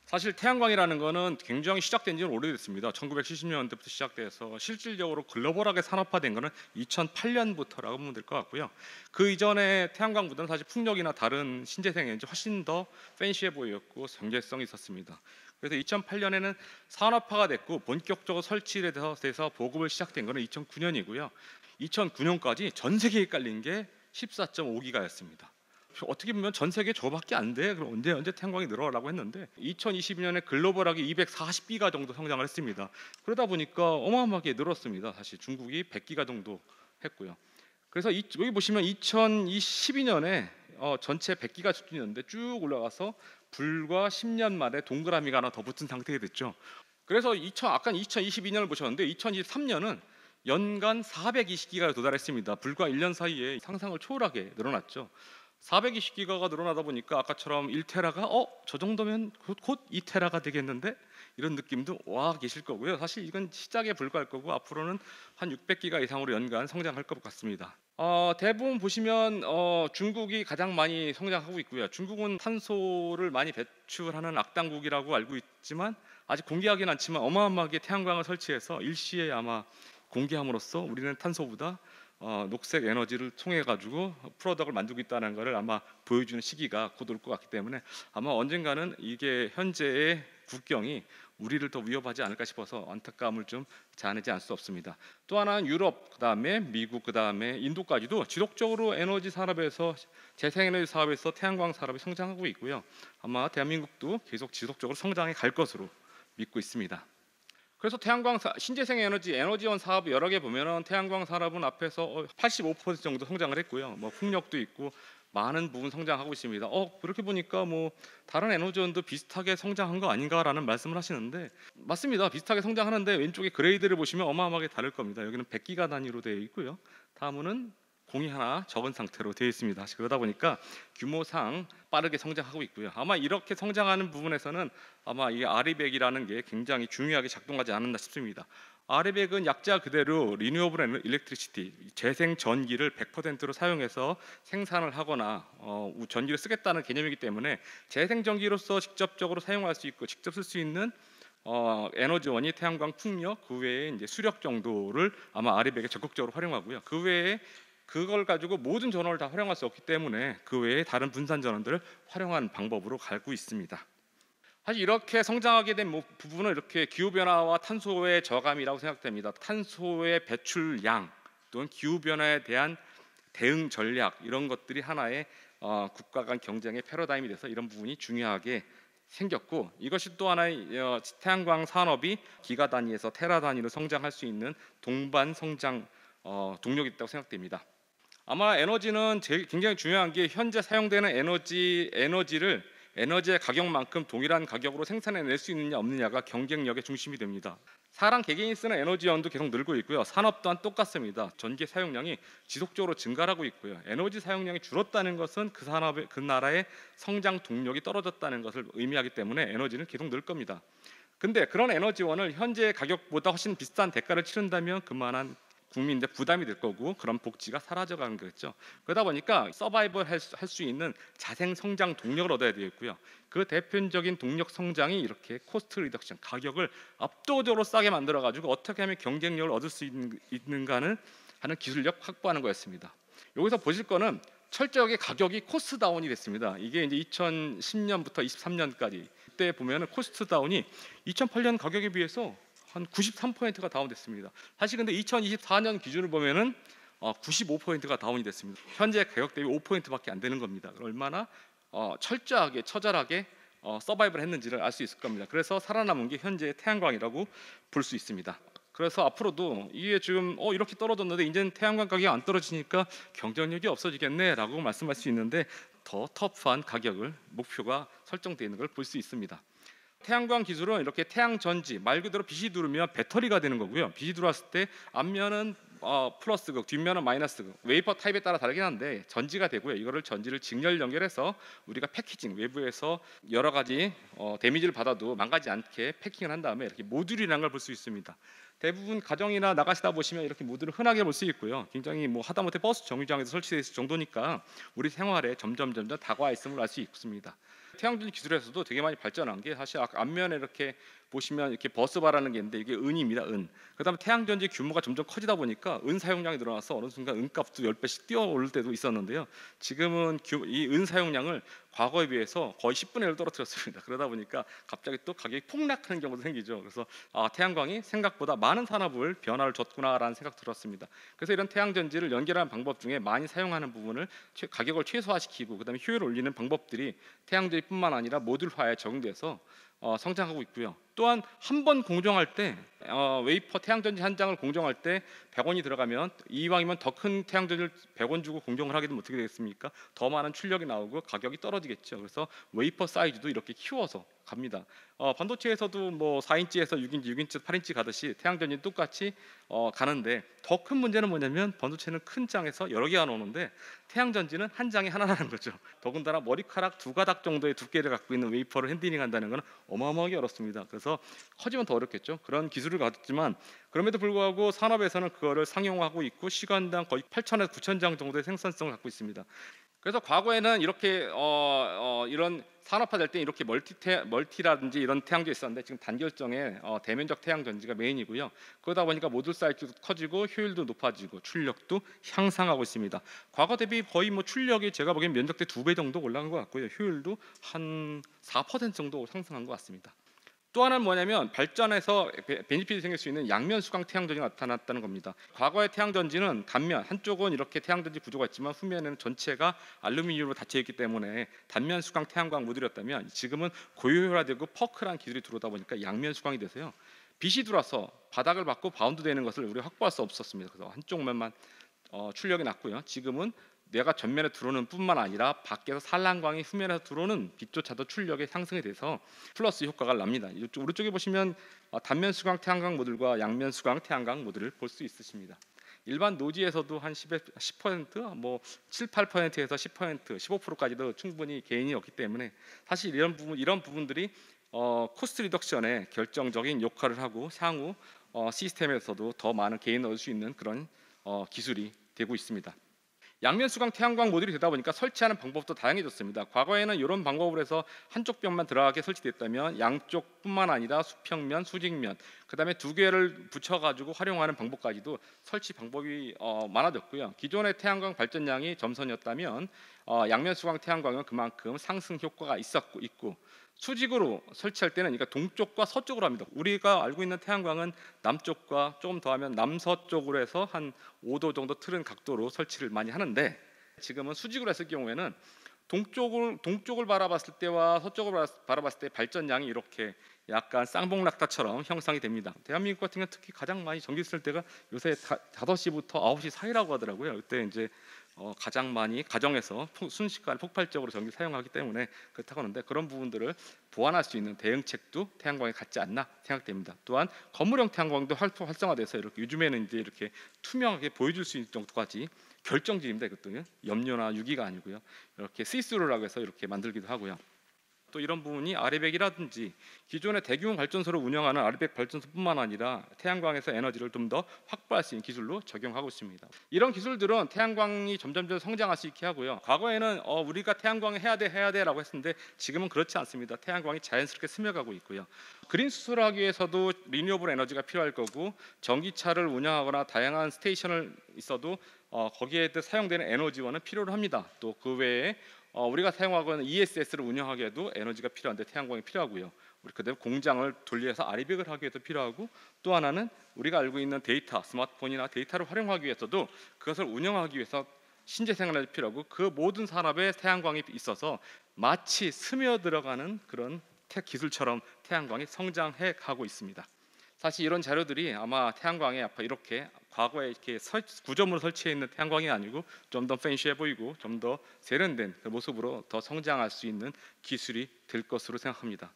사실 태양광이라는 거는 굉장히 시작된 지는 오래됐습니다. 1970년대부터 시작돼서 실질적으로 글로벌하게 산업화된 거는 2008년부터라고 보면 될 것 같고요. 그 이전에 태양광보다는 사실 풍력이나 다른 신재생 에너지 훨씬 더 팬시해 보였고 경제성이 있었습니다. 그래서 2008년에는 산업화가 됐고 본격적으로 설치돼서 보급을 시작된 거는 2009년이고요. 2009년까지 전 세계에 깔린 게 14.5기가였습니다. 어떻게 보면 전 세계 저밖에 안 돼. 그럼 언제 태양광이 늘어나라고 했는데 2022년에 글로벌하게 240기가 정도 성장을 했습니다. 그러다 보니까 어마어마하게 늘었습니다. 사실 중국이 100기가 정도 했고요. 그래서 여기 보시면 2012년에 전체 100기가 수준이었는데 쭉 올라가서 불과 10년 만에 동그라미가 하나 더 붙은 상태가 됐죠. 그래서 아까 2022년을 보셨는데 2023년은 연간 420기가에 도달했습니다. 불과 1년 사이에 상상을 초월하게 늘어났죠. 420기가가 늘어나다 보니까 아까처럼 1테라가 저 정도면 곧 2테라가 되겠는데 이런 느낌도 와 계실 거고요. 사실 이건 시작에 불과할 거고 앞으로는 한 600기가 이상으로 연간 성장할 것 같습니다. 대부분 보시면 중국이 가장 많이 성장하고 있고요. 중국은 탄소를 많이 배출하는 악당국이라고 알고 있지만 아직 공개하기는 않지만 어마어마하게 태양광을 설치해서 일시에 아마 공개함으로써 우리는 탄소보다 녹색 에너지를 통해 가지고 프로덕트를 만들고 있다는 것을 아마 보여주는 시기가 곧 올 것 같기 때문에 아마 언젠가는 이게 현재의 국경이 우리를 더 위협하지 않을까 싶어서 안타까움을 좀 자아내지 않을 수 없습니다. 또 하나는 유럽, 그다음에 미국, 그다음에 인도까지도 지속적으로 에너지 산업에서 재생에너지 사업에서 태양광 산업이 성장하고 있고요. 아마 대한민국도 계속 지속적으로 성장해 갈 것으로 믿고 있습니다. 그래서 태양광 신재생 에너지원 사업 여러 개 보면은 태양광 산업은 앞에서 85% 정도 성장을 했고요. 뭐 풍력도 있고 많은 부분 성장하고 있습니다. 그렇게 보니까 뭐 다른 에너지원도 비슷하게 성장한 거 아닌가라는 말씀을 하시는데 맞습니다. 비슷하게 성장하는데 왼쪽에 그레이드를 보시면 어마어마하게 다를 겁니다. 여기는 100기가 단위로 되어 있고요. 다음은 공이 하나 적은 상태로 되어 있습니다. 그러다 보니까 규모상 빠르게 성장하고 있고요. 아마 이렇게 성장하는 부분에서는 아마 이 아리백이라는 게 굉장히 중요하게 작동하지 않았나 싶습니다. 아리백은 약자 그대로 리뉴어블 일렉트리시티, 재생 전기를 100%로 사용해서 생산을 하거나 전기를 쓰겠다는 개념이기 때문에 재생 전기로서 직접적으로 사용할 수 있고 직접 쓸 수 있는 에너지원이 태양광, 풍력, 그 외에 이제 수력 정도를 아마 아리백에 적극적으로 활용하고요. 그 외에 그걸 가지고 모든 전원을 다 활용할 수 없기 때문에 그 외에 다른 분산 전원들을 활용하는 방법으로 가고 있습니다. 사실 이렇게 성장하게 된 부분은 이렇게 기후 변화와 탄소의 저감이라고 생각됩니다. 탄소의 배출량 또는 기후 변화에 대한 대응 전략 이런 것들이 하나의 국가 간 경쟁의 패러다임이 돼서 이런 부분이 중요하게 생겼고 이것이 또 하나의 태양광 산업이 기가 단위에서 테라 단위로 성장할 수 있는 동반 성장 동력이 있다고 생각됩니다. 아마 에너지는 굉장히 중요한 게 현재 사용되는 에너지를 에너지의 가격만큼 동일한 가격으로 생산해낼 수 있느냐 없느냐가 경쟁력의 중심이 됩니다. 사람 개개인이 쓰는 에너지원도 계속 늘고 있고요. 산업 또한 똑같습니다. 전기 사용량이 지속적으로 증가하고 있고요. 에너지 사용량이 줄었다는 것은 그 나라의 성장 동력이 떨어졌다는 것을 의미하기 때문에 에너지는 계속 늘 겁니다. 근데 그런 에너지원을 현재 가격보다 훨씬 비싼 대가를 치른다면 그만한 국민들 부담이 될 거고 그런 복지가 사라져가는 거겠죠. 그러다 보니까 서바이벌 할 수 있는 자생 성장 동력을 얻어야 되겠고요. 그 대표적인 동력 성장이 이렇게 코스트 리덕션, 가격을 압도적으로 싸게 만들어 가지고 어떻게 하면 경쟁력을 얻을 수 있는가는 하는 기술력 확보하는 거였습니다. 여기서 보실 거는 철저하게 가격이 코스트 다운이 됐습니다. 이게 이제 2010년부터 23년까지 그때 보면은 코스트 다운이 2008년 가격에 비해서 한 93%가 다운됐습니다. 사실 근데 2024년 기준을 보면은 95%가 다운이 됐습니다. 현재 가격 대비 5%밖에 안 되는 겁니다. 얼마나 철저하게 처절하게 서바이벌 했는지를 알 수 있을 겁니다. 그래서 살아남은 게 현재의 태양광이라고 볼 수 있습니다. 그래서 앞으로도 이게 지금 이렇게 떨어졌는데 이제는 태양광 가격이 안 떨어지니까 경쟁력이 없어지겠네라고 말씀할 수 있는데 더 터프한 가격을 목표가 설정되어 있는 걸 볼 수 있습니다. 태양광 기술은 이렇게 태양 전지 말 그대로 빛이 들어오면 배터리가 되는 거고요. 빛이 들어왔을 때 앞면은 플러스극, 뒷면은 마이너스극, 웨이퍼 타입에 따라 다르긴 한데 전지가 되고요. 이거를 전지를 직렬 연결해서 우리가 패키징 외부에서 여러 가지 데미지를 받아도 망가지 않게 패킹을 한 다음에 이렇게 모듈이라는 걸 볼 수 있습니다. 대부분 가정이나 나가시다 보시면 이렇게 모듈을 흔하게 볼 수 있고요. 굉장히 뭐 하다못해 버스 정류장에서 설치되어 있을 정도니까 우리 생활에 점점 다가와 있음을 알 수 있습니다. 태양전 기술에서도 되게 많이 발전한 게 사실 앞면에 이렇게 보시면 이렇게 버스바라는 게 있는데 이게 은입니다. 은. 그다음에 태양전지 규모가 점점 커지다 보니까 은 사용량이 늘어나서 어느 순간 은값도 10배씩 뛰어오를 때도 있었는데요. 지금은 이 은 사용량을 과거에 비해서 거의 10분의 1 떨어뜨렸습니다. 그러다 보니까 갑자기 또 가격이 폭락하는 경우도 생기죠. 그래서 태양광이 생각보다 많은 산업을 변화를 줬구나라는 생각 들었습니다. 그래서 이런 태양전지를 연결하는 방법 중에 많이 사용하는 부분을 가격을 최소화시키고 그다음에 효율을 올리는 방법들이 태양전지뿐만 아니라 모듈화에 적용돼서 성장하고 있고요. 또한 한 번 공정할 때 웨이퍼 태양전지 한 장을 공정할 때 100원이 들어가면 이왕이면 더 큰 태양전지를 100원 주고 공정을 하게 되면 어떻게 되겠습니까? 더 많은 출력이 나오고 가격이 떨어지겠죠. 그래서 웨이퍼 사이즈도 이렇게 키워서 갑니다. 반도체에서도 뭐 4인치에서 6인치, 6인치, 8인치 가듯이 태양전지 똑같이 가는데 더 큰 문제는 뭐냐면 반도체는 큰 장에서 여러 개가 나오는데 태양전지는 한 장에 하나라는 거죠. 더군다나 머리카락 두 가닥 정도의 두께를 갖고 있는 웨이퍼를 핸들링 한다는 것은 어마어마하게 어렵습니다. 그래서 커지면 더 어렵겠죠. 그런 기술을 가졌지만 그럼에도 불구하고 산업에서는 그거를 상용하고 있고 시간당 거의 8,000에서 9,000장 정도의 생산성을 갖고 있습니다. 그래서 과거에는 이렇게 이런 산업화될 때 이렇게 멀티라든지 이런 태양전이 있었는데 지금 단결정에 대면적 태양전지가 메인이고요. 그러다 보니까 모듈 사이즈도 커지고 효율도 높아지고 출력도 향상하고 있습니다. 과거 대비 거의 뭐 출력이 제가 보기엔 면적 대 2배 정도 올라간 것 같고요. 효율도 한 4% 정도 상승한 것 같습니다. 또 하나는 뭐냐면 발전해서 베니핏이 생길 수 있는 양면 수광 태양전지가 나타났다는 겁니다. 과거의 태양전지는 단면 한쪽은 이렇게 태양전지 구조가 있지만 후면에는 전체가 알루미늄으로 닫혀 있기 때문에 단면 수광 태양광 모듈이었다면 지금은 고효율화되고 퍼크란 기술이 들어오다 보니까 양면 수광이 돼서요. 빛이 들어와서 바닥을 받고 바운드 되는 것을 우리가 확보할 수 없었습니다. 그래서 한쪽 면만 출력이 났고요. 지금은 내가 전면에 들어오는 뿐만 아니라 밖에서 산란광이 후면에서 들어오는 빛조차도 출력이 상승이 돼서 플러스 효과가 납니다. 오른쪽에 보시면 단면 수광 태양광 모듈과 양면 수광 태양광 모듈을 볼 수 있으십니다. 일반 노지에서도 한 10%, 뭐 7, 8%에서 10%, 15%까지도 충분히 개인이 없기 때문에 사실 이런 부분들이 코스트 리덕션에 결정적인 역할을 하고 향후 시스템에서도 더 많은 개인을 얻을 수 있는 그런 기술이 되고 있습니다. 양면 수광 태양광 모듈이 되다 보니까 설치하는 방법도 다양해졌습니다. 과거에는 이런 방법으로 해서 한쪽 벽만 들어가게 설치됐다면 양쪽뿐만 아니라 수평면, 수직면, 그다음에 두 개를 붙여가지고 활용하는 방법까지도 설치 방법이 많아졌고요. 기존의 태양광 발전량이 점선이었다면 양면 수광 태양광은 그만큼 상승 효과가 있고 수직으로 설치할 때는 그러니까 동쪽과 서쪽으로 합니다. 우리가 알고 있는 태양광은 남쪽과 조금 더하면 남서쪽으로 해서 한 5도 정도 틀은 각도로 설치를 많이 하는데 지금은 수직으로 했을 경우에는 동쪽을 바라봤을 때와 서쪽을 바라봤을 때 발전량이 이렇게 약간 쌍봉낙타처럼 형성이 됩니다. 대한민국 같은 경우 특히 가장 많이 전기 쓸 때가 요새 5시부터 9시 사이라고 하더라고요. 그때 이제 가장 많이 가정에서 순식간에 폭발적으로 전기 사용하기 때문에 그렇다고 하는데 그런 부분들을 보완할 수 있는 대응책도 태양광에 갖지 않나 생각됩니다. 또한 건물형 태양광도 활성화돼서 이렇게 요즘에는 이제 이렇게 투명하게 보여줄 수 있는 정도까지 결정지입니다. 이것도요. 염료나 유기가 아니고요. 이렇게 시스루라고 해서 이렇게 만들기도 하고요. 또 이런 부분이 아리백이라든지 기존의 대규모 발전소를 운영하는 아리백 발전소뿐만 아니라 태양광에서 에너지를 좀 더 확보할 수 있는 기술로 적용하고 있습니다. 이런 기술들은 태양광이 점점 성장할 수 있게 하고요. 과거에는 우리가 태양광을 해야 돼라고 했었는데 지금은 그렇지 않습니다. 태양광이 자연스럽게 스며가고 있고요. 그린 수소를 하기 위해서도 리뉴어블 에너지가 필요할 거고 전기차를 운영하거나 다양한 스테이션을 있어도 거기에 사용되는 에너지원은 필요로 합니다. 또 그 외에 우리가 사용하고 있는 ESS를 운영하기에도 에너지가 필요한데 태양광이 필요하고요. 우리 그다음에 공장을 돌려서 아리백을 하기 위해서 필요하고 또 하나는 우리가 알고 있는 데이터, 스마트폰이나 데이터를 활용하기 위해서도 그것을 운영하기 위해서 신재생 에너지 필요하고 그 모든 산업에 태양광이 있어서 마치 스며들어가는 그런 기술처럼 태양광이 성장해 가고 있습니다. 사실 이런 자료들이 아마 태양광에 앞에 이렇게 과거에 이렇게 구점으로 설치해 있는 태양광이 아니고 좀 더 팬시해 보이고 좀 더 세련된 그 모습으로 더 성장할 수 있는 기술이 될 것으로 생각합니다.